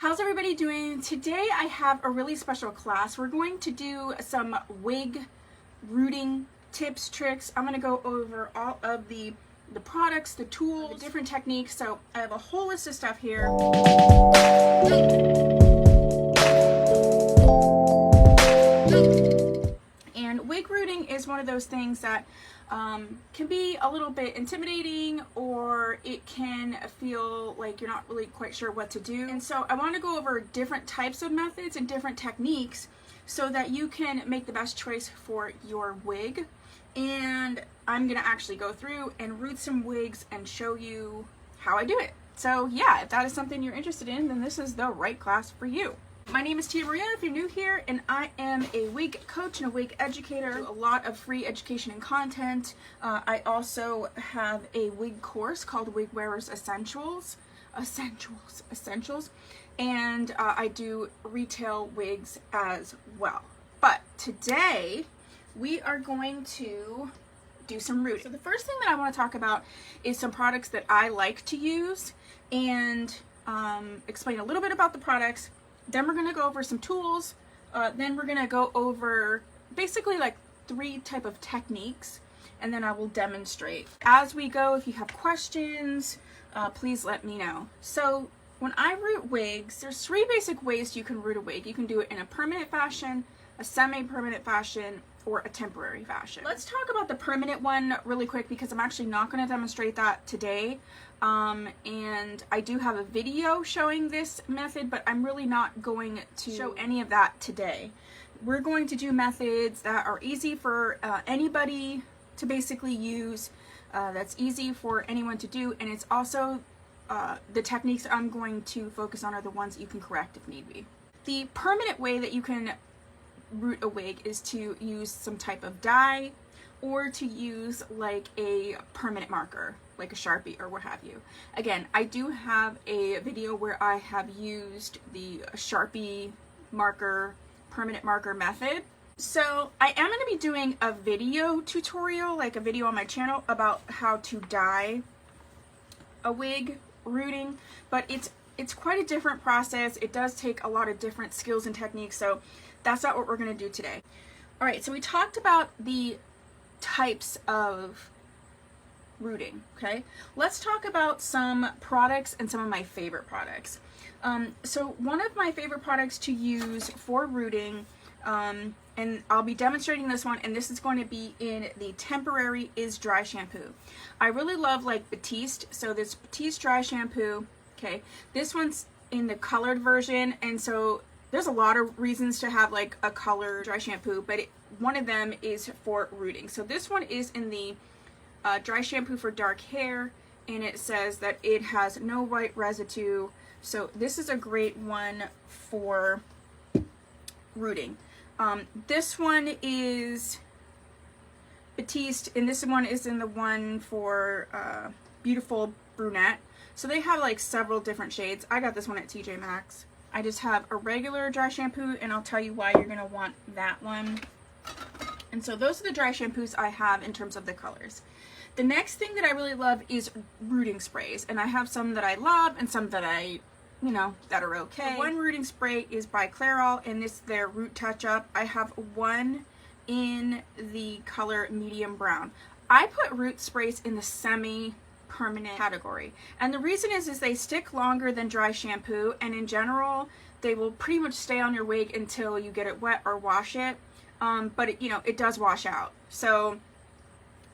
How's everybody doing? Today I have a really special class. We're going to do some wig rooting tips, tricks. I'm going to go over all of the products, the tools, the different techniques. So I have a whole list of stuff here. And wig rooting is one of those things that can be a little bit intimidating, or it can feel like you're not really quite sure what to do. And so I want to go over different types of methods and different techniques so that you can make the best choice for your wig. And I'm going to actually go through and root some wigs and show you how I do it. So yeah, if that is something you're interested in, then this is the right class for you. My name is Tia Maria if you're new here, and I am a wig coach and a wig educator. I do a lot of free education and content. I also have a wig course called Wig Wearers Essentials, and I do retail wigs as well. But today we are going to do some rooting. So the first thing that I want to talk about is some products that I like to use, and explain a little bit about the products. Then we're going to go over some tools. Then we're going to go over basically like 3 type of techniques, and then I will demonstrate. As we go, if you have questions, please let me know. So when I root wigs, there's 3 basic ways you can root a wig. You can do it in a permanent fashion, a semi-permanent fashion, or a temporary fashion. Let's talk about the permanent one really quick, because I'm actually not going to demonstrate that today. And I do have a video showing this method, but I'm really not going to show any of that today. We're going to do methods that are easy for anybody to basically use, that's easy for anyone to do, and it's also the techniques I'm going to focus on are the ones that you can correct if need be. The permanent way that you can root a wig is to use some type of dye, or to use like a permanent marker, like a Sharpie or what have you. Again, I do have a video where I have used the Sharpie marker, permanent marker method. So I am going to be doing a video tutorial, like a video on my channel about how to dye a wig rooting, but it's quite a different process. It does take a lot of different skills and techniques, so that's not what we're going to do today. All right, so we talked about the types of rooting, okay? Let's talk about some products and some of my favorite products. So one of my favorite products to use for rooting, and I'll be demonstrating this one, and this is going to be in the temporary, is dry shampoo. I really love like Batiste, so this Batiste dry shampoo, okay? This one's in the colored version, and so there's a lot of reasons to have like a colored dry shampoo, but one of them is for rooting. So this one is in the dry shampoo for dark hair, and it says that it has no white residue. So this is a great one for rooting. This one is Batiste, and this one is in the one for Beautiful Brunette. So they have like several different shades. I got this one at TJ Maxx. I just have a regular dry shampoo, and I'll tell you why you're going to want that one. And so those are the dry shampoos I have in terms of the colors. The next thing that I really love is rooting sprays, and I have some that I love and some that that are okay. The one rooting spray is by Clairol, and this is their Root Touch Up. I have one in the color medium brown. I put root sprays in the semi-permanent category, and the reason is they stick longer than dry shampoo, and in general they will pretty much stay on your wig until you get it wet or wash it. But it does wash out, so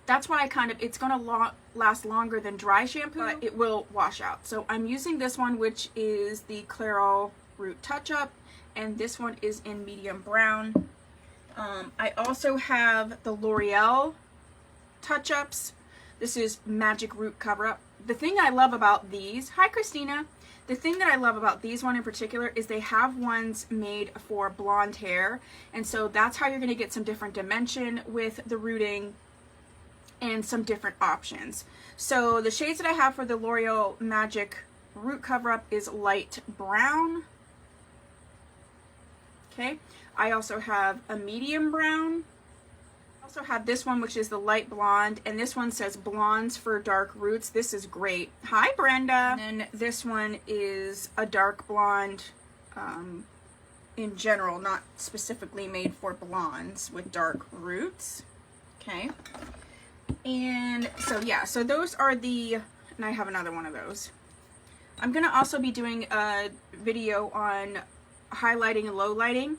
that's why it's gonna last longer than dry shampoo, but it will wash out. So I'm using this one, which is the Clairol Root Touch Up, and this one is in medium brown. I also have the L'Oreal Touch Ups. This is Magic Root Cover Up. The thing I love about these, hi Christina, the thing that I love about these one in particular is they have ones made for blonde hair, and so that's how you're going to get some different dimension with the rooting and some different options. So the shades that I have for the L'Oreal Magic Root Cover Up is light brown. Okay, I also have a medium brown. Also have this one, which is the light blonde, and this one says blondes for dark roots. This is great. Hi, Brenda. And then this one is a dark blonde, in general, not specifically made for blondes with dark roots. Okay. And so yeah, so those are the, and I have another one of those. I'm gonna also be doing a video on highlighting and low lighting,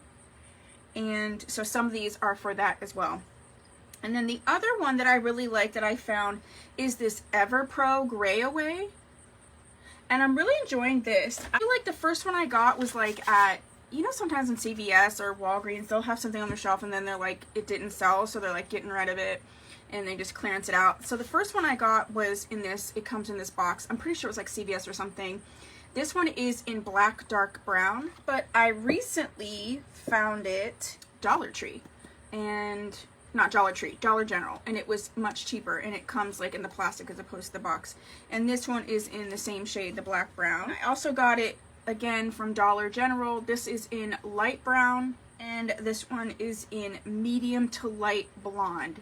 and so some of these are for that as well. And then the other one that I really like that I found is this EverPro Gray Away, and I'm really enjoying this. I feel like the first one I got was like at, you know, sometimes in CVS or Walgreens they'll have something on their shelf and then they're like, it didn't sell, so they're like getting rid of it and they just clearance it out. So the first one I got was in this, it comes in this box. I'm pretty sure it was like CVS or something. This one is in black dark brown, but I recently found it Dollar Tree, and not Dollar Tree, Dollar General, and it was much cheaper, and it comes like in the plastic as opposed to the box. And this one is in the same shade, the black brown. I also got it again from Dollar General. This is in light brown, and this one is in medium to light blonde.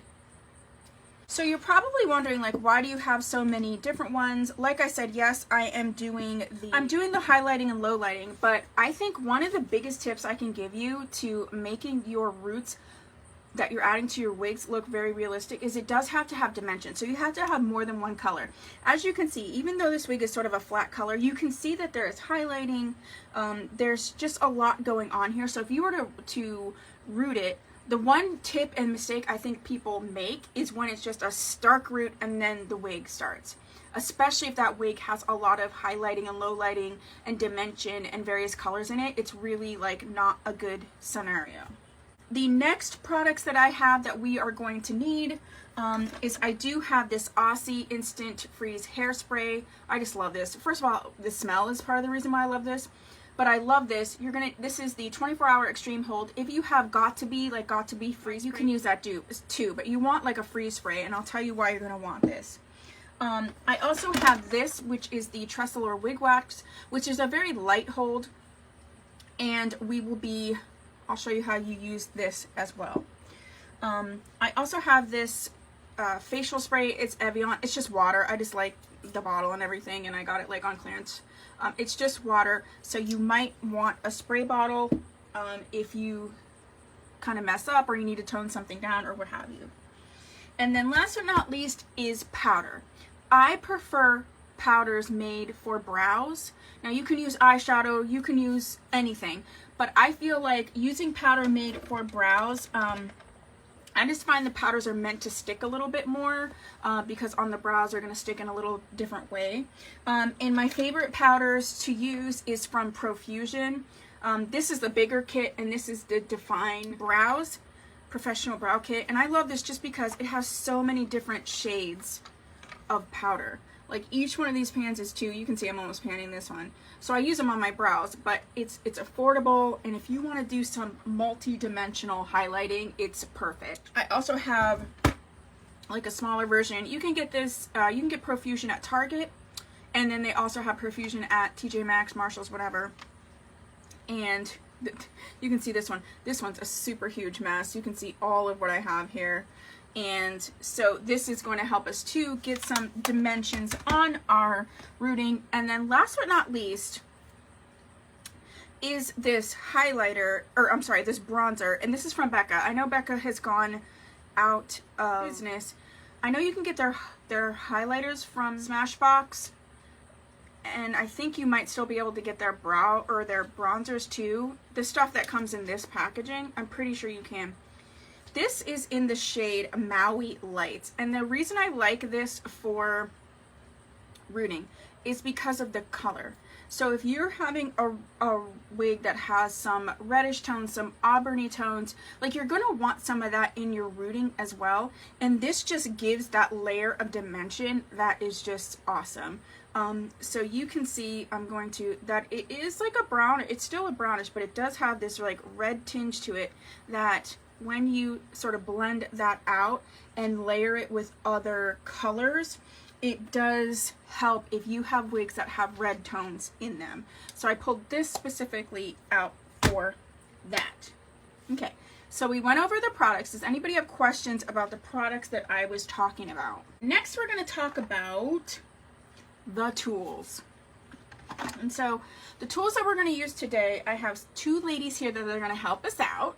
So you're probably wondering, like, why do you have so many different ones? Like I said, yes, I'm doing the highlighting and low lighting, but I think one of the biggest tips I can give you to making your roots that you're adding to your wigs look very realistic is it does have to have dimension. So you have to have more than one color. As you can see, even though this wig is sort of a flat color, you can see that there is highlighting. There's just a lot going on here. So if you were to root it, the one tip and mistake I think people make is when it's just a stark root and then the wig starts. Especially if that wig has a lot of highlighting and low lighting and dimension and various colors in it, it's really like not a good scenario. The next products that I have that we are going to need is I do have this Aussie Instant Freeze Hairspray. I just love this. First of all, the smell is part of the reason why I love this. But I love this. This is the 24-hour extreme hold. If you have Got To Be freeze, you can use that too, but you want like a freeze spray, and I'll tell you why you're gonna want this. I also have this, which is the Trestle or Wig Wax, which is a very light hold, and I'll show you how you use this as well. I also have this facial spray. It's Evian. It's just water. I just like the bottle and everything, and I got it like on clearance. It's just water, so you might want a spray bottle if you kind of mess up or you need to tone something down or what have you. And then last but not least is powder. I prefer powders made for brows. Now you can use eyeshadow, you can use anything, but I feel like using powder made for brows, I just find the powders are meant to stick a little bit more because on the brows they're going to stick in a little different way. And my favorite powders to use is from Profusion. This is the bigger kit, and this is the Define Brows Professional Brow Kit. And I love this just because it has so many different shades of powder. Like each one of these pans is 2. You can see I'm almost panning this one. So I use them on my brows, but it's affordable, and if you want to do some multi-dimensional highlighting, it's perfect. I also have like a smaller version. You can get this, you can get Profusion at Target, and then they also have Profusion at TJ Maxx, Marshalls, whatever. And you can see this one. This one's a super huge mess. You can see all of what I have here. And so this is going to help us to get some dimensions on our rooting. And then last but not least is this highlighter, or I'm sorry, this bronzer. And this is from Becca. I know Becca has gone out of business. I know you can get their highlighters from Smashbox. And I think you might still be able to get their brow or their bronzers too. The stuff that comes in this packaging, I'm pretty sure you can. This is in the shade Maui Lights, and the reason I like this for rooting is because of the color. So if you're having a wig that has some reddish tones, some auburny tones, like you're gonna want some of that in your rooting as well, and this just gives that layer of dimension that is just awesome. So you can see that it is like a brown, it's still a brownish, but it does have this like red tinge to it that when you sort of blend that out and layer it with other colors, it does help if you have wigs that have red tones in them. So I pulled this specifically out for that. Okay, So we went over the products. Does anybody have questions about the products that I was talking about? Next, we're going to talk about the tools. And so the tools that we're going to use today, I have two ladies here that are going to help us out.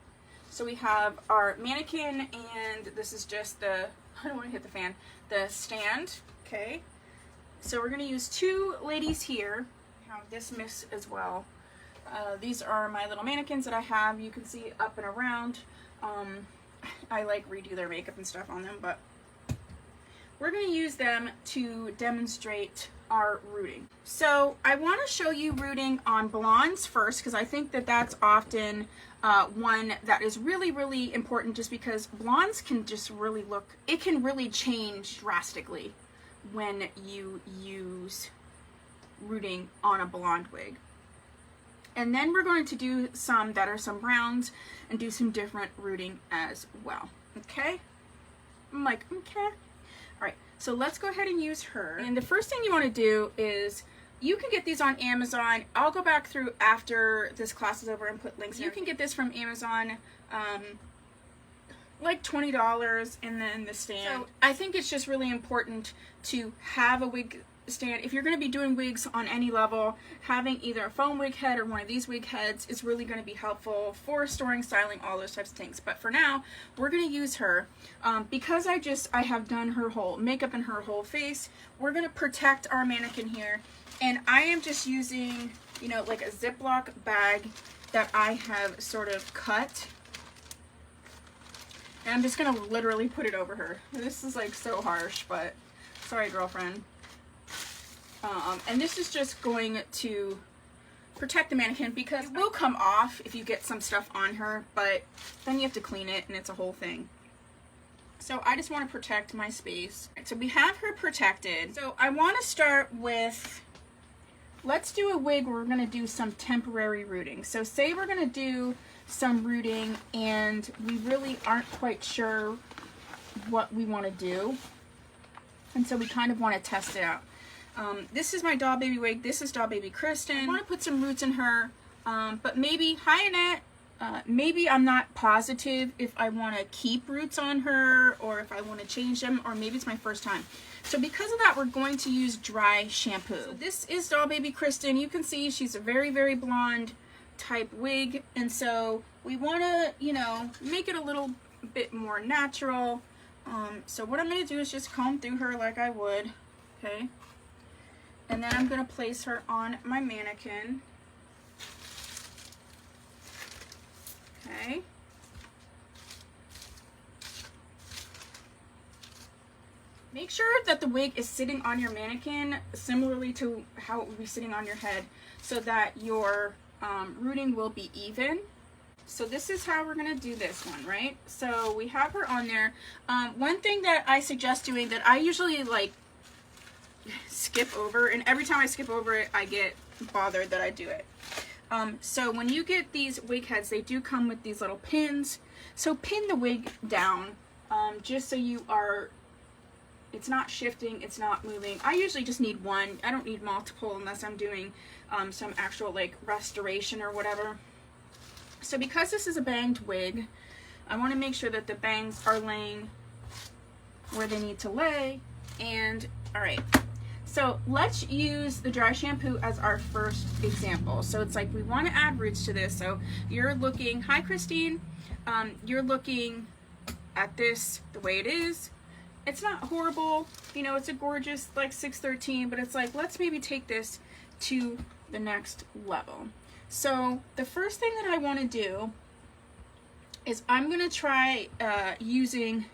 So we have our mannequin, and this is just the, I don't want to hit the fan, the stand, okay? So we're going to use two ladies here. We have this miss as well. These are my little mannequins that I have. You can see up and around. I like redo their makeup and stuff on them, but we're going to use them to demonstrate our rooting. So I want to show you rooting on blondes first, because I think that that's often one that is really, really important, just because blondes can just really look, it can really change drastically when you use rooting on a blonde wig. And then we're going to do some that are some browns and do some different rooting as well. Okay? I'm like, okay. All right, so let's go ahead and use her. And the first thing you want to do is, you can get these on Amazon. I'll go back through after this class is over and put links. You can get this from Amazon, like $20, and then the stand. So I think it's just really important to have a wig stand. If you're going to be doing wigs on any level, having either a foam wig head or one of these wig heads is really going to be helpful for storing, styling, all those types of things. But for now, we're going to use her because I have done her whole makeup and her whole face. We're going to protect our mannequin here, and I am just using, you know, like a Ziploc bag that I have sort of cut, and I'm just going to literally put it over her. This is like so harsh, but sorry, girlfriend. And this is just going to protect the mannequin, because it will come off if you get some stuff on her, but then you have to clean it and it's a whole thing. So I just want to protect my space. So we have her protected. So I want to start with, let's do a wig where we're going to do some temporary rooting. So say we're going to do some rooting and we really aren't quite sure what we want to do. And so we kind of want to test it out. This is my doll baby wig. This is doll baby Kristen. I want to put some roots in her, but maybe, hi Annette, maybe I'm not positive if I want to keep roots on her or if I want to change them, or maybe it's my first time. So because of that, we're going to use dry shampoo. So this is doll baby Kristen. You can see she's a very, very blonde type wig, and so we want to, you know, make it a little bit more natural. So what I'm going to do is just comb through her like I would, okay? And then I'm going to place her on my mannequin. Okay. Make sure that the wig is sitting on your mannequin similarly to how it would be sitting on your head, so that your rooting will be even. So this is how we're going to do this one, right? So we have her on there. One thing that I suggest doing that I usually like skip over, and every time I skip over it I get bothered that I do it. So when you get these wig heads, they do come with these little pins. So pin the wig down, just so you are, it's not shifting, it's not moving. I usually just need one. I don't need multiple unless I'm doing some actual like restoration or whatever. So because this is a banged wig, I want to make sure that the bangs are laying where they need to lay. And all right, so let's use the dry shampoo as our first example. So it's like we want to add roots to this. So you're looking, hi Christine, you're looking at this the way it is. It's not horrible, you know, it's a gorgeous like 613, but it's like, let's maybe take this to the next level. So the first thing that I want to do is I'm going to try using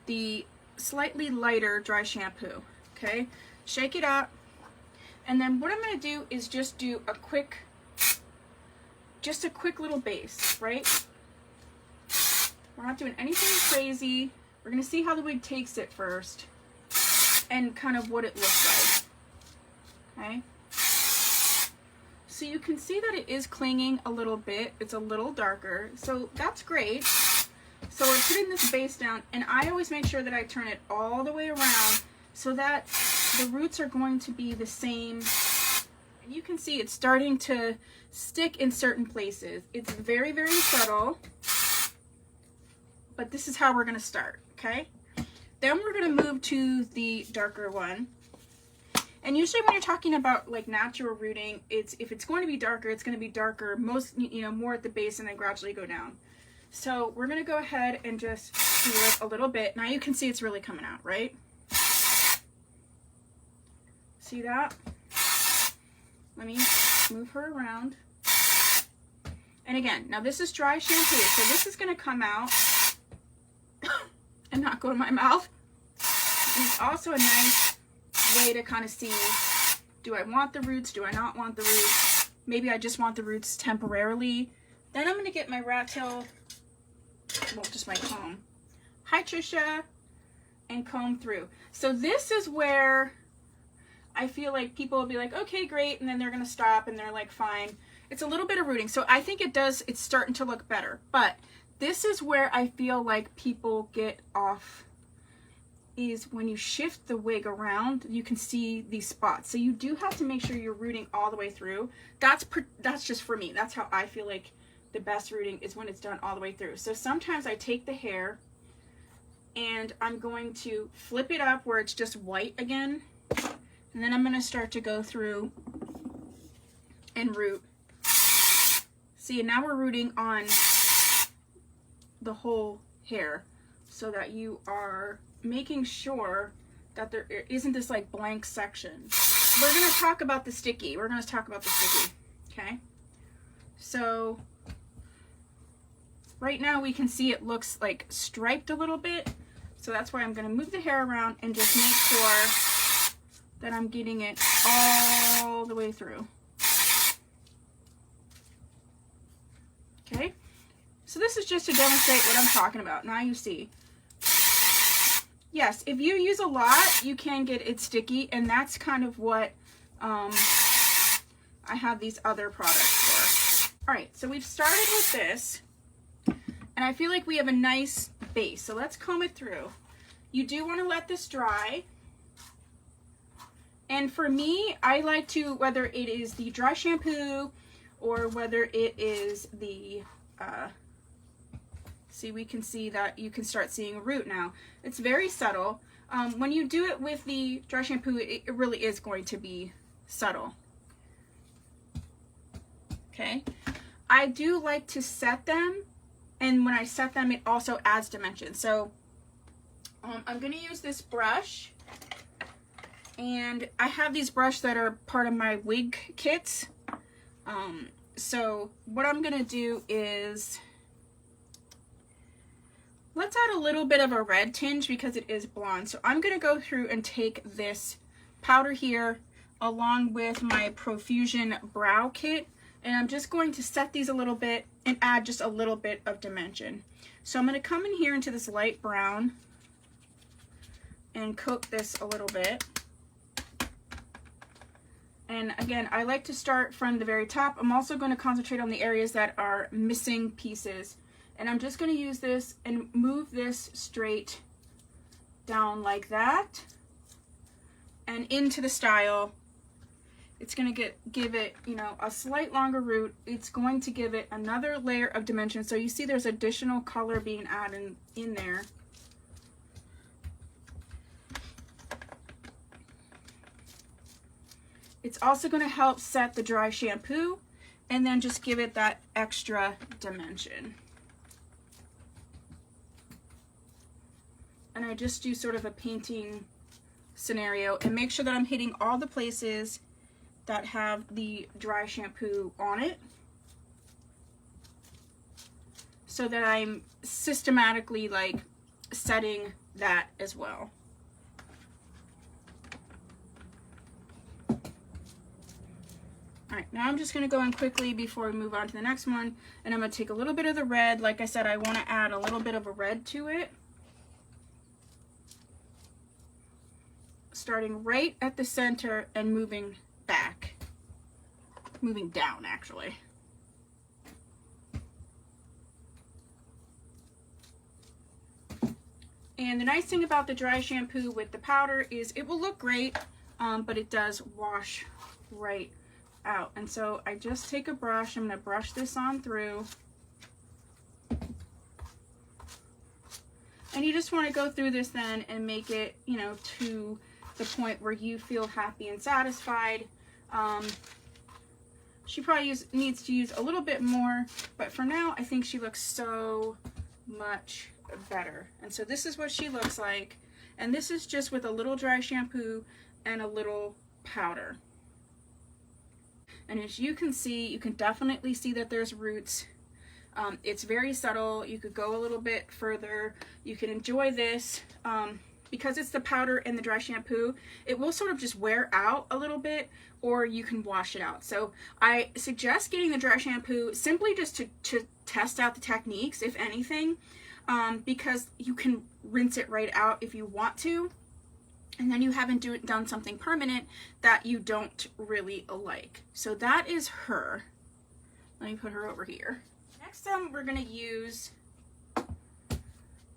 the slightly lighter dry shampoo. Okay, shake it up, and then what I'm going to do is just do a quick little base, right? We're not doing anything crazy. We're going to see how the wig takes it first and kind of what it looks like. Okay, so you can see that it is clinging a little bit. It's a little darker, so that's great. So we're putting this base down, and I always make sure that I turn it all the way around so that the roots are going to be the same. And you can see it's starting to stick in certain places. It's very, very subtle. but this is how we're going to start, okay? Then we're going to move to the darker one. And usually when you're talking about like natural rooting, if it's going to be darker, it's going to be darker most, more at the base and then gradually go down. So we're going to go ahead and just do it a little bit. Now you can see it's really coming out, right? See that? Let me move her around. And again, now this is dry shampoo, so this is going to come out and not go in my mouth. And it's also a nice way to kind of see, do I want the roots? Do I not want the roots? Maybe I just want the roots temporarily. Then I'm going to get my rat tail, well, just my comb. Hi, Trisha. And comb through. So this is where I feel like people will be like, okay, great. And then they're going to stop and they're like, fine. It's a little bit of rooting. So I think it's starting to look better. But this is where I feel like people get off, is when you shift the wig around, you can see these spots. So you do have to make sure you're rooting all the way through. That's just for me. That's how I feel like the best rooting is, when it's done all the way through. So sometimes I take the hair and I'm going to flip it up where it's just white again. And then I'm going to start to go through and root. See, now we're rooting on the whole hair so that you are making sure that there isn't this like blank section. We're going to talk about the sticky. Okay? So right now we can see it looks like striped a little bit. So that's why I'm going to move the hair around and just make sure that I'm getting it all the way through. Okay, so this is just to demonstrate what I'm talking about. Now you see. Yes, if you use a lot, you can get it sticky, and that's kind of what I have these other products for. All right, so we've started with this, and I feel like we have a nice base. So let's comb it through. You do want to let this dry. And for me, I like to, whether it is the dry shampoo or whether it is the, see, we can see that you can start seeing a root now. It's very subtle. When you do it with the dry shampoo, it really is going to be subtle. Okay. I do like to set them, and when I set them, it also adds dimension. So I'm going to use this brush. And I have these brushes that are part of my wig kits. So what I'm going to do is, let's add a little bit of a red tinge because it is blonde. So I'm going to go through and take this powder here along with my Profusion brow kit. And I'm just going to set these a little bit and add just a little bit of dimension. So I'm going to come in here into this light brown and coat this a little bit. And again, I like to start from the very top. I'm also going to concentrate on the areas that are missing pieces. And I'm just going to use this and move this straight down like that and into the style. It's going to give it, a slight longer root. It's going to give it another layer of dimension. So you see there's additional color being added in there. It's also going to help set the dry shampoo and then just give it that extra dimension. And I just do sort of a painting scenario and make sure that I'm hitting all the places that have the dry shampoo on it, so that I'm systematically like setting that as well. All right, now I'm just going to go in quickly before we move on to the next one, and I'm going to take a little bit of the red. Like I said, I want to add a little bit of a red to it. Starting right at the center and moving back. Moving down, actually. And the nice thing about the dry shampoo with the powder is it will look great, but it does wash right out. And so I just take a brush, I'm going to brush this on through. And you just want to go through this then and make it, you know, to the point where you feel happy and satisfied. She probably needs to use a little bit more, but for now, I think she looks so much better. And so this is what she looks like. And this is just with a little dry shampoo and a little powder. And as you can see, you can definitely see that there's roots. It's very subtle. You could go a little bit further. You can enjoy this. Because it's the powder and the dry shampoo, it will sort of just wear out a little bit, or you can wash it out. So I suggest getting the dry shampoo simply just to test out the techniques, if anything, because you can rinse it right out if you want to, and then you haven't done something permanent that you don't really like. So that is her. Let me put her over here. Next we're gonna use,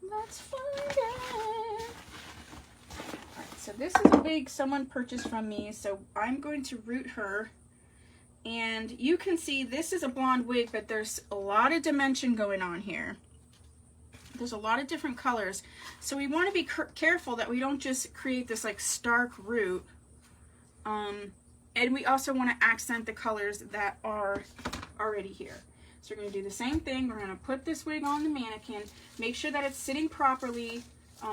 let's find it. So this is a wig someone purchased from me, so I'm going to root her. And you can see this is a blonde wig, but there's a lot of dimension going on here. There's a lot of different colors. So we want to be careful that we don't just create this like stark root. And we also want to accent the colors that are already here. So we're going to do the same thing. We're going to put this wig on the mannequin, make sure that it's sitting properly.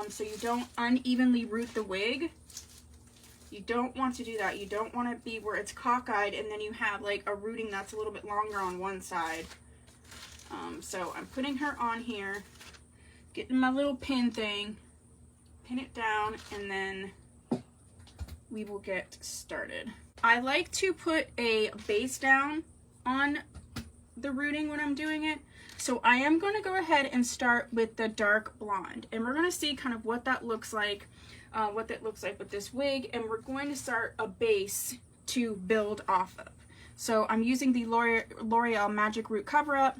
So you don't unevenly root the wig. You don't want to do that. You don't want to be where it's cockeyed and then you have like a rooting that's a little bit longer on one side. So I'm putting her on here, getting my little pin thing, pin it down, and then we will get started. I like to put a base down on the rooting when I'm doing it. So I am going to go ahead and start with the dark blonde, and we're going to see kind of what that looks like, with this wig, and we're going to start a base to build off of. So I'm using the L'Oreal Magic Root Cover Up,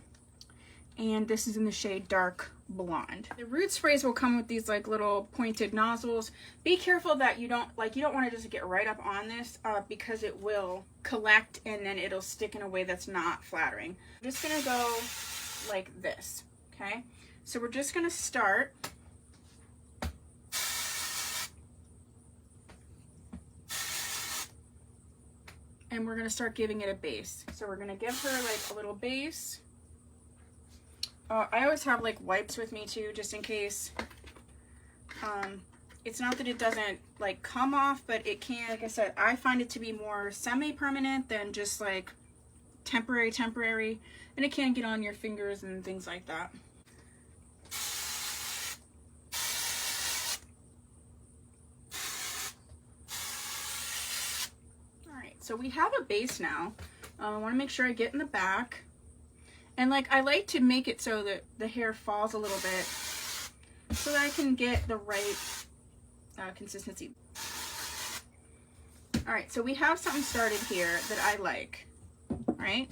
and this is in the shade Dark Blonde. The root sprays will come with these like little pointed nozzles. Be careful that you don't want to just get right up on this because it will collect and then it'll stick in a way that's not flattering. I'm just going to go like this, okay? So we're just going to start. And we're going to start giving it a base. So we're going to give her like a little base. I always have like wipes with me too, just in case. It's not that it doesn't like come off, but it can, like I said, I find it to be more semi-permanent than just like temporary, and it can get on your fingers and things like that. Alright, so we have a base now. I want to make sure I get in the back. And like I like to make it so that the hair falls a little bit so that I can get the right consistency. Alright, so we have something started here that I like. Alright,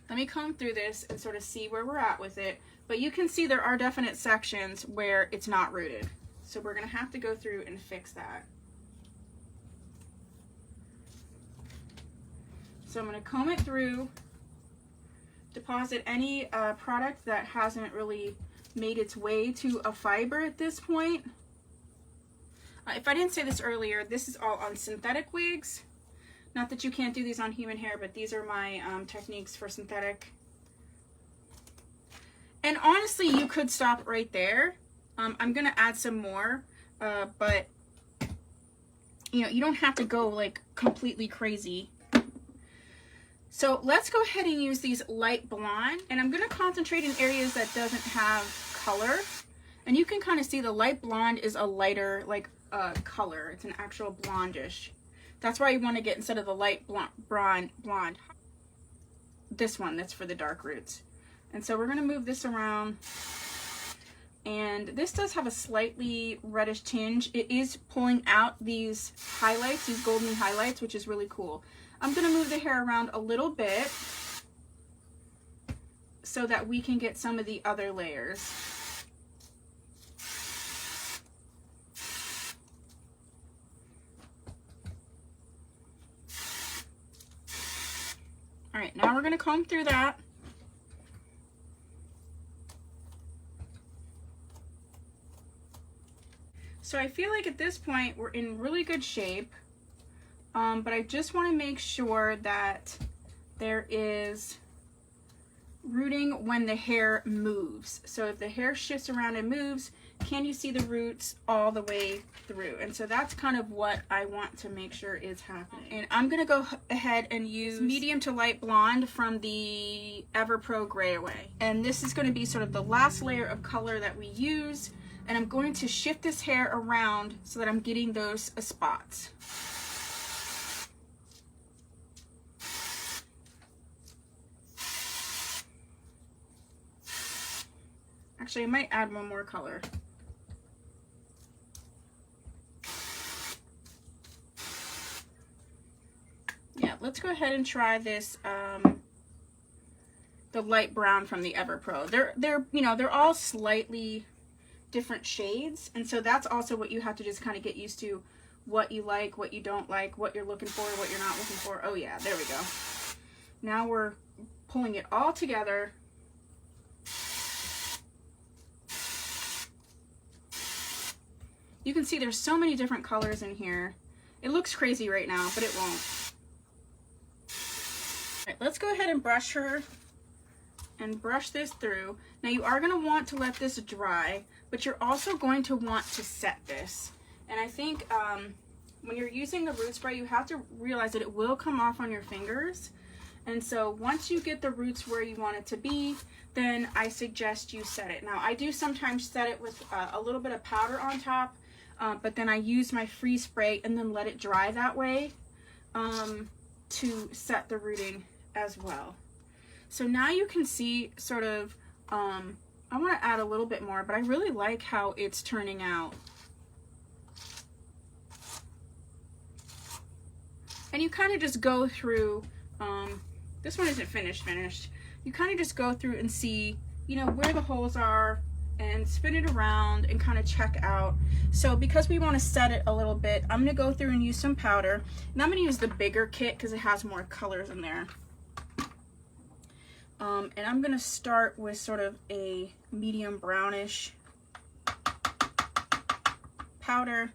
let me comb through this and sort of see where we're at with it. But you can see there are definite sections where it's not rooted. So we're going to have to go through and fix that. So I'm going to comb it through, deposit any product that hasn't really made its way to a fiber at this point. If I didn't say this earlier, this is all on synthetic wigs. Not that you can't do these on human hair, but these are my techniques for synthetic. And honestly, you could stop right there. I'm going to add some more, but you know, you don't have to go like completely crazy. So let's go ahead and use these light blonde, and I'm going to concentrate in areas that doesn't have color. And you can kind of see the light blonde is a lighter like color. It's an actual blondish. That's why you want to get, instead of the light blonde, this one that's for the dark roots. And so we're going to move this around. And this does have a slightly reddish tinge. It is pulling out these highlights, these golden highlights, which is really cool. I'm going to move the hair around a little bit so that we can get some of the other layers. All right, now we're going to comb through that. So I feel like at this point we're in really good shape, but I just want to make sure that there is rooting when the hair moves. So if the hair shifts around and moves, can you see the roots all the way through? And so that's kind of what I want to make sure is happening. And I'm going to go ahead and use medium to light blonde from the EverPro Gray Away. And this is going to be sort of the last layer of color that we use. And I'm going to shift this hair around so that I'm getting those spots. Actually, I might add one more color. Yeah, let's go ahead and try this, the light brown from the EverPro. They're all slightly different shades, and so that's also what you have to just kind of get used to, what you like, what you don't like, what you're looking for, what you're not looking for. Oh yeah, there we go. Now we're pulling it all together. You can see there's so many different colors in here. It looks crazy right now, but it won't. All right, let's go ahead and brush her and brush this through. Now you are going to want to let this dry, but you're also going to want to set this. And I think when you're using the root spray, you have to realize that it will come off on your fingers. And so once you get the roots where you want it to be, then I suggest you set it. Now I do sometimes set it with a little bit of powder on top, but then I use my freeze spray and then let it dry that way to set the rooting as well. So now you can see sort of, I want to add a little bit more, but I really like how it's turning out. And you kind of just go through, this one isn't finished. You kind of just go through and see, where the holes are and spin it around and kind of check out. So because we want to set it a little bit, I'm going to go through and use some powder. And I'm going to use the bigger kit because it has more colors in there. And I'm going to start with sort of a medium brownish powder.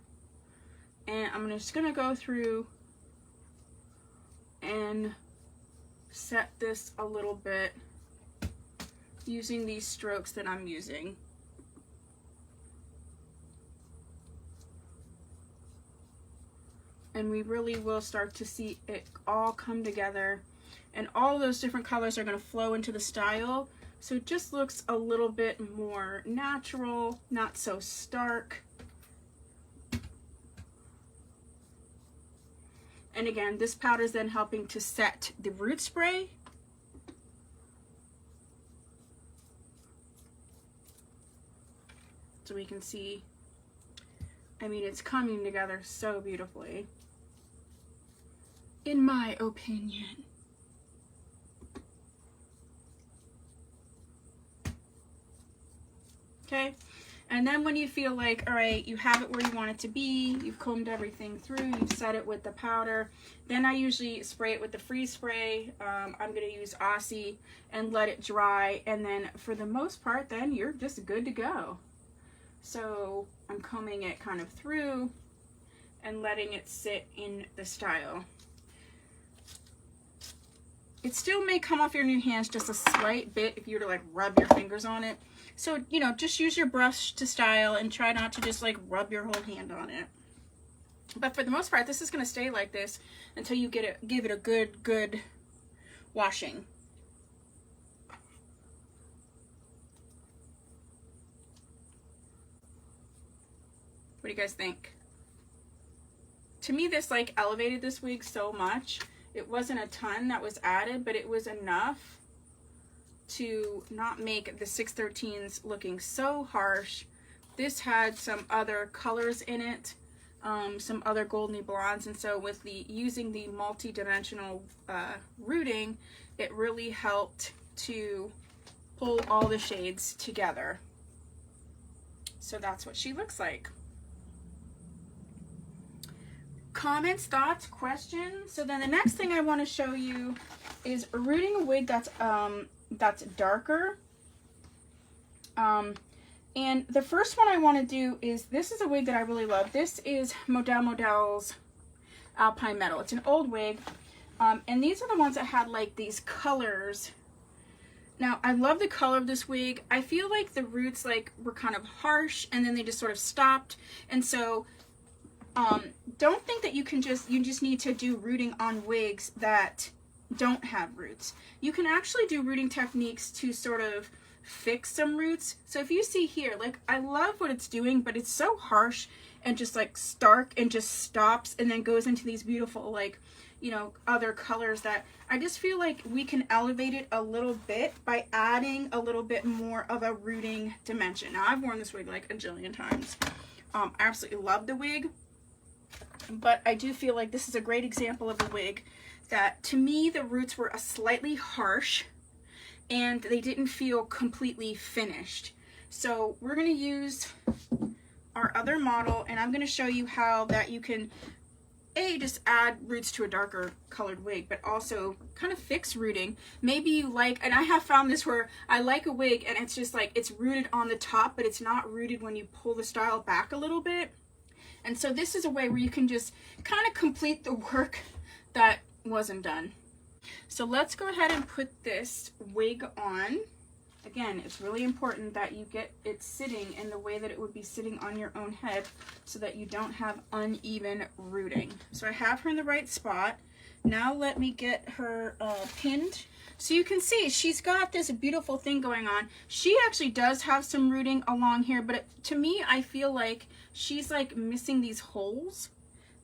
And I'm just going to go through and set this a little bit using these strokes that I'm using. And we really will start to see it all come together, and all those different colors are going to flow into the style, so it just looks a little bit more natural, not so stark. And again, this powder is then helping to set the root spray. So we can see, I mean, it's coming together so beautifully, in my opinion. Okay, and then when you feel like, all right, you have it where you want it to be, you've combed everything through, you've set it with the powder, then I usually spray it with the freeze spray. I'm going to use Aussie and let it dry, and then for the most part, then you're just good to go. So I'm combing it kind of through and letting it sit in the style. It still may come off your new hands just a slight bit if you were to like rub your fingers on it. So, just use your brush to style and try not to just like rub your whole hand on it. But for the most part, this is going to stay like this until you give it a good washing. What do you guys think? To me, this like elevated this wig so much. It wasn't a ton that was added, but it was enough to not make the 613s looking so harsh. This had some other colors in it, some other goldeny blondes, and so with using the multi-dimensional rooting, it really helped to pull all the shades together. So that's what she looks like. Comments, thoughts, questions? So then the next thing I want to show you is rooting a wig that's darker. And the first one I want to do is, this is a wig that I really love. This is Model's Alpine Metal. It's an old wig. And these are the ones that had like these colors. Now, I love the color of this wig. I feel like the roots like were kind of harsh and then they just sort of stopped. And so don't think that you just need to do rooting on wigs that don't have roots. You can actually do rooting techniques to sort of fix some roots. So if you see here, like, I love what it's doing, but it's so harsh and just like stark and just stops and then goes into these beautiful, like, you know, other colors that I just feel like we can elevate it a little bit by adding a little bit more of a rooting dimension. Now, I've worn this wig like a jillion times. I absolutely love the wig, but I do feel like this is a great example of a wig that, to me, the roots were a slightly harsh and they didn't feel completely finished. So we're going to use our other model, and I'm going to show you how that you can just add roots to a darker colored wig, but also kind of fix rooting. Maybe you like, and I have found this where I like a wig and it's just like it's rooted on the top, but it's not rooted when you pull the style back a little bit. And so this is a way where you can just kind of complete the work that wasn't done. So let's go ahead and put this wig on. Again, it's really important that you get it sitting in the way that it would be sitting on your own head so that you don't have uneven rooting. So I have her in the right spot. Now let me get her pinned. So you can see she's got this beautiful thing going on. She actually does have some rooting along here, but to me, I feel like she's like missing these holes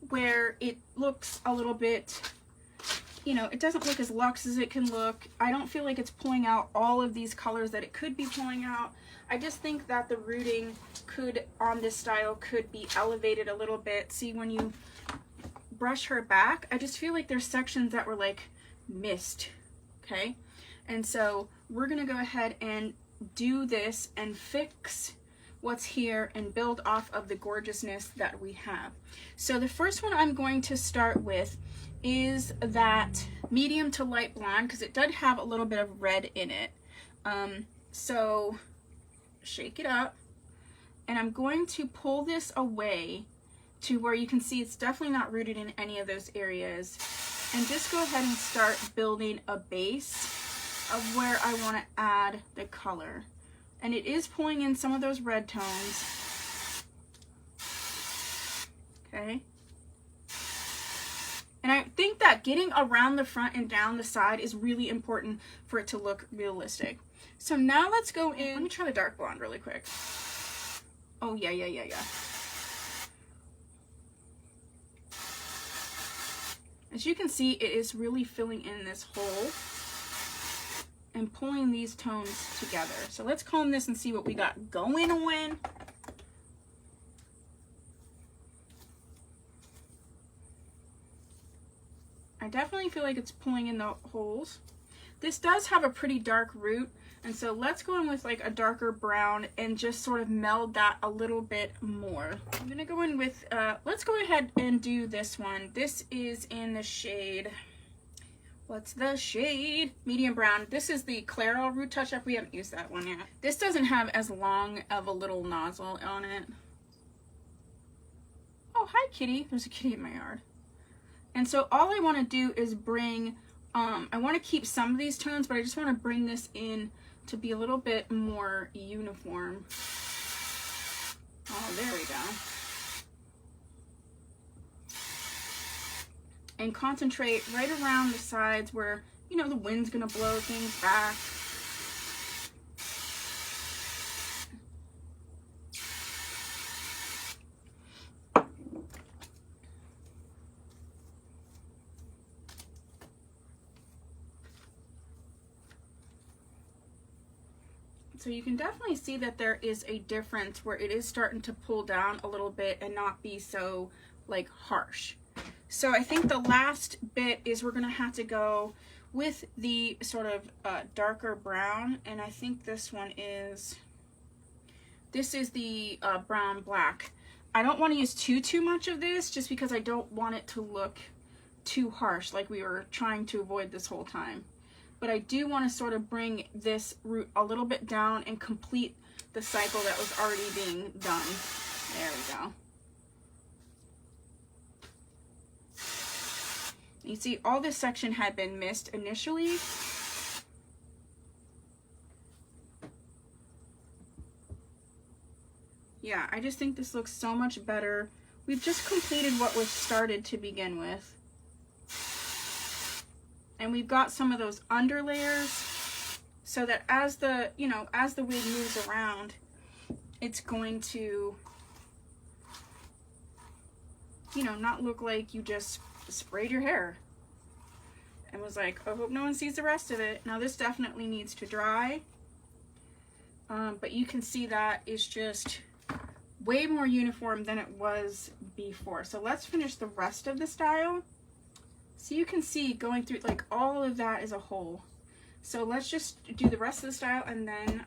where it looks a little bit, you know, it doesn't look as luxe as it can look. I don't feel like it's pulling out all of these colors that it could be pulling out. I just think that the rooting could, on this style, could be elevated a little bit. See, when you brush her back, I just feel like there's sections that were like missed, okay? And so we're gonna go ahead and do this and fix what's here and build off of the gorgeousness that we have. So the first one I'm going to start with is that medium to light blonde, because it does have a little bit of red in it. So shake it up, and I'm going to pull this away to where you can see it's definitely not rooted in any of those areas, and just go ahead and start building a base of where I want to add the color. And it is pulling in some of those red tones. Okay. And I think that getting around the front and down the side is really important for it to look realistic. So now let's go in. Let me try the dark blonde really quick. Oh, yeah. As you can see, it is really filling in this hole and pulling these tones together. So let's comb this and see what we got going on. I definitely feel like it's pulling in the holes. This does have a pretty dark root, and so let's go in with like a darker brown and just sort of meld that a little bit more. I'm gonna go in with, let's go ahead and do this one. This is in the shade, what's the shade? Medium brown. This is the Clairol Root Touch Up. We haven't used that one yet. This doesn't have as long of a little nozzle on it. Oh, hi kitty. There's a kitty in my yard. And so all I want to do is bring, I want to keep some of these tones, but I just want to bring this in to be a little bit more uniform. Oh, there we go. And concentrate right around the sides where, you know, the wind's going to blow things back. So you can definitely see that there is a difference where it is starting to pull down a little bit and not be so like harsh. So I think the last bit is we're gonna have to go with the sort of darker brown, and I think this one is, this is the brown black. I don't want to use too much of this just because I don't want it to look too harsh like we were trying to avoid this whole time. but I do want to sort of bring this root a little bit down and complete the cycle that was already being done. There we go. You see, all this section had been missed initially. Yeah, I just think this looks so much better. We've just completed what was started to begin with. And we've got some of those under layers so that as the, you know, as the wig moves around, it's going to, you know, not look like you just sprayed your hair and was like, I hope no one sees the rest of it. Now this definitely needs to dry, but you can see that is just way more uniform than it was before. So let's finish the rest of the style. So you can see going through like all of that as a whole. So let's just do the rest of the style and then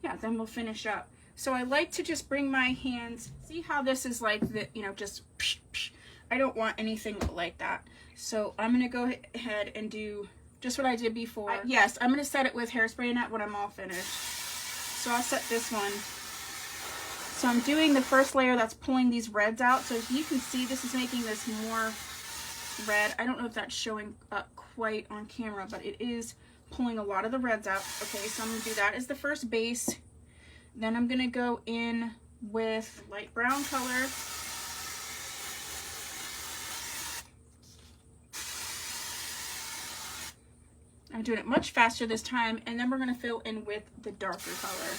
yeah, then we'll finish up. So I like to just bring my hands, see how this is like the, you know, just psh, psh. I don't want anything like that. So I'm gonna go ahead and do just what I did before. Yes, I'm gonna set it with hairspray net when I'm all finished. So I'll set this one. So I'm doing the first layer that's pulling these reds out. So you can see this is making this more red. I don't know if that's showing up quite on camera, but it is pulling a lot of the reds out. Okay, so I'm gonna do that as the first base. Then I'm gonna go in with light brown color. I'm doing it much faster this time, and then we're gonna fill in with the darker color.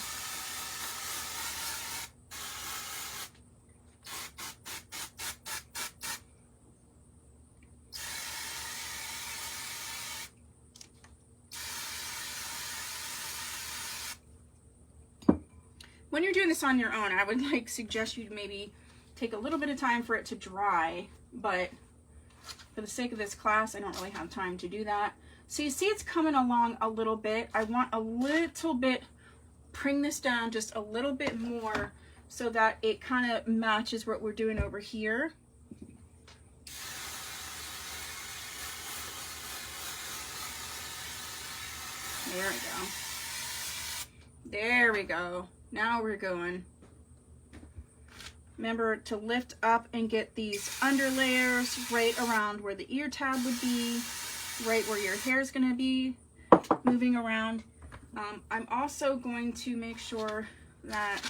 When you're doing this on your own, I would like suggest you to maybe take a little bit of time for it to dry, but for the sake of this class, I don't really have time to do that. So you see it's coming along a little bit. I want a little bit, bring this down just a little bit more so that it kind of matches what we're doing over here. There we go. There we go. Now we're going. Remember to lift up and get these under layers right around where the ear tab would be, right where your hair is going to be moving around. I'm also going to make sure that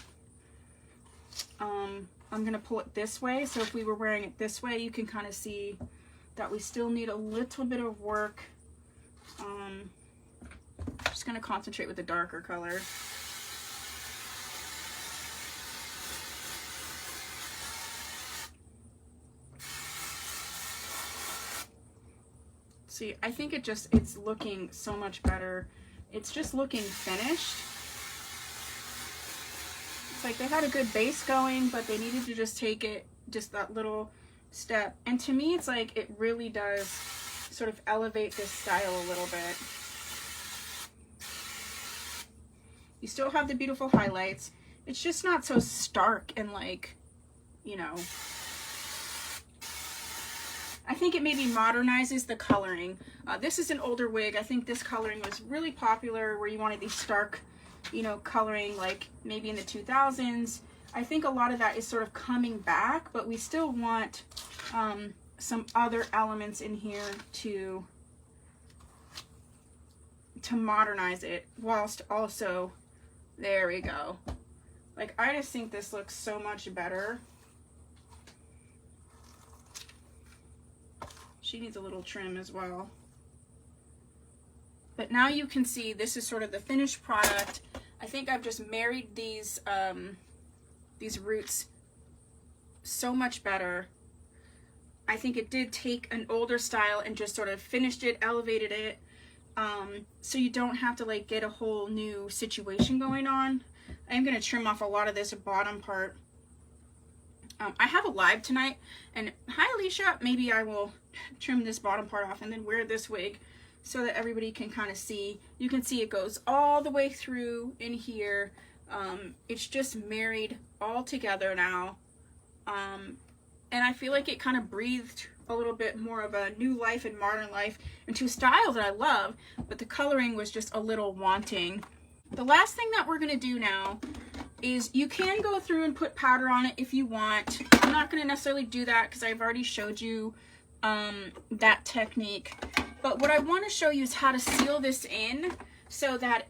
I'm going to pull it this way. So if we were wearing it this way, you can kind of see that we still need a little bit of work. Just going to concentrate with the darker color. See, I think it's looking so much better. It's just looking finished. It's like they had a good base going, but they needed to just take it just that little step. And to me, it's like it really does sort of elevate this style a little bit. You still have the beautiful highlights. It's just not so stark and like, you know, I think it maybe modernizes the coloring. This is an older wig. I think this coloring was really popular where you wanted these stark, you know, coloring like maybe in the 2000s. I think a lot of that is sort of coming back, but we still want some other elements in here to modernize it whilst also, there we go. Like, I just think this looks so much better. She needs a little trim as well. But now you can see this is sort of the finished product. I think I've just married these roots so much better. I think it did take an older style and just sort of finished it, elevated it. So you don't have to like get a whole new situation going on. I'm going to trim off a lot of this bottom part. I have a live tonight, and hi Alicia, maybe I will trim this bottom part off and then wear this wig so that everybody can kind of see. You can see it goes all the way through in here. It's just married all together now. and I feel like it kind of breathed a little bit more of a new life and modern life into a style that I love, but the coloring was just a little wanting. The last thing that we're going to do now is you can go through and put powder on it if you want. I'm not going to necessarily do that because I've already showed you that technique. But what I want to show you is how to seal this in so that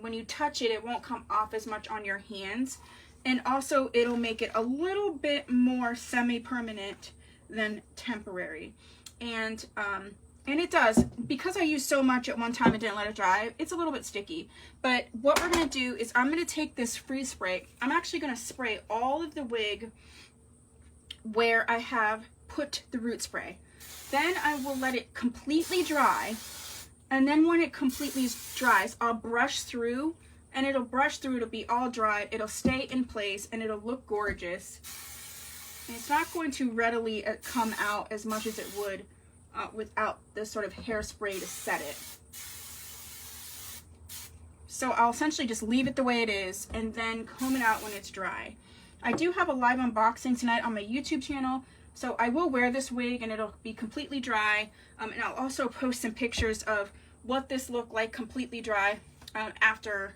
when you touch it, it won't come off as much on your hands. And also it'll make it a little bit more semi-permanent than temporary. And it does, because I used so much at one time and didn't let it dry, it's a little bit sticky. But what we're going to do is I'm going to take this freeze spray. I'm actually going to spray all of the wig where I have put the root spray. Then I will let it completely dry. And then when it completely dries, I'll brush through, and it'll brush through, it'll be all dry, it'll stay in place, and it'll look gorgeous. And it's not going to readily come out as much as it would without this sort of hairspray to set it. So I'll essentially just leave it the way it is and then comb it out when it's dry. I do have a live unboxing tonight on my YouTube channel, so I will wear this wig and it'll be completely dry. And I'll also post some pictures of what this looked like completely dry after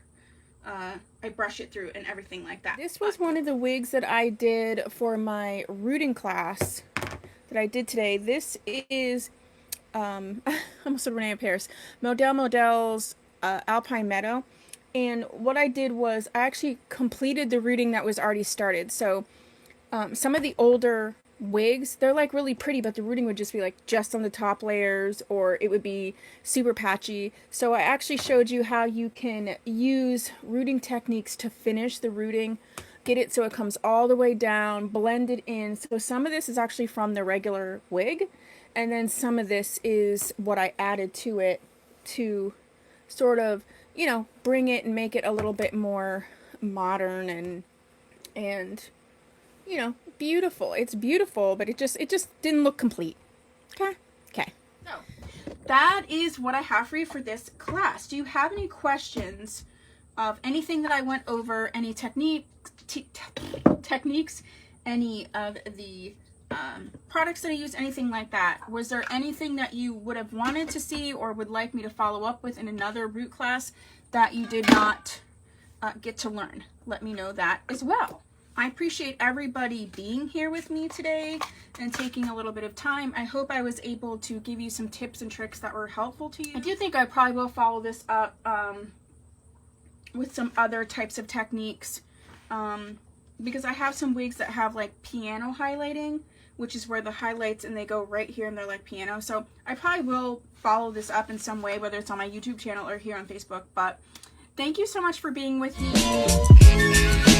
I brush it through and everything like that. This was one of the wigs that I did for my rooting class that I did today. This is almost said Renee Paris, Model's Alpine Meadow. And what I did was I actually completed the rooting that was already started. So some of the older wigs, they're like really pretty, but the rooting would just be like just on the top layers, or it would be super patchy. So I actually showed you how you can use rooting techniques to finish the rooting, get it so it comes all the way down, blend it in. So some of this is actually from the regular wig, and then some of this is what I added to it to sort of, you know, bring it and make it a little bit more modern and you know, beautiful. It's beautiful, but it just didn't look complete. Okay. So that is what I have for you for this class. Do you have any questions of anything that I went over, any techniques, any of the products that I used, anything like that? Was there anything that you would have wanted to see or would like me to follow up with in another root class that you did not get to learn? Let me know that as well. I appreciate everybody being here with me today and taking a little bit of time. I hope I was able to give you some tips and tricks that were helpful to you. I do think I probably will follow this up with some other types of techniques because I have some wigs that have like piano highlighting, which is where the highlights and they go right here and they're like piano. So I probably will follow this up in some way, whether it's on my YouTube channel or here on Facebook. But thank you so much for being with me.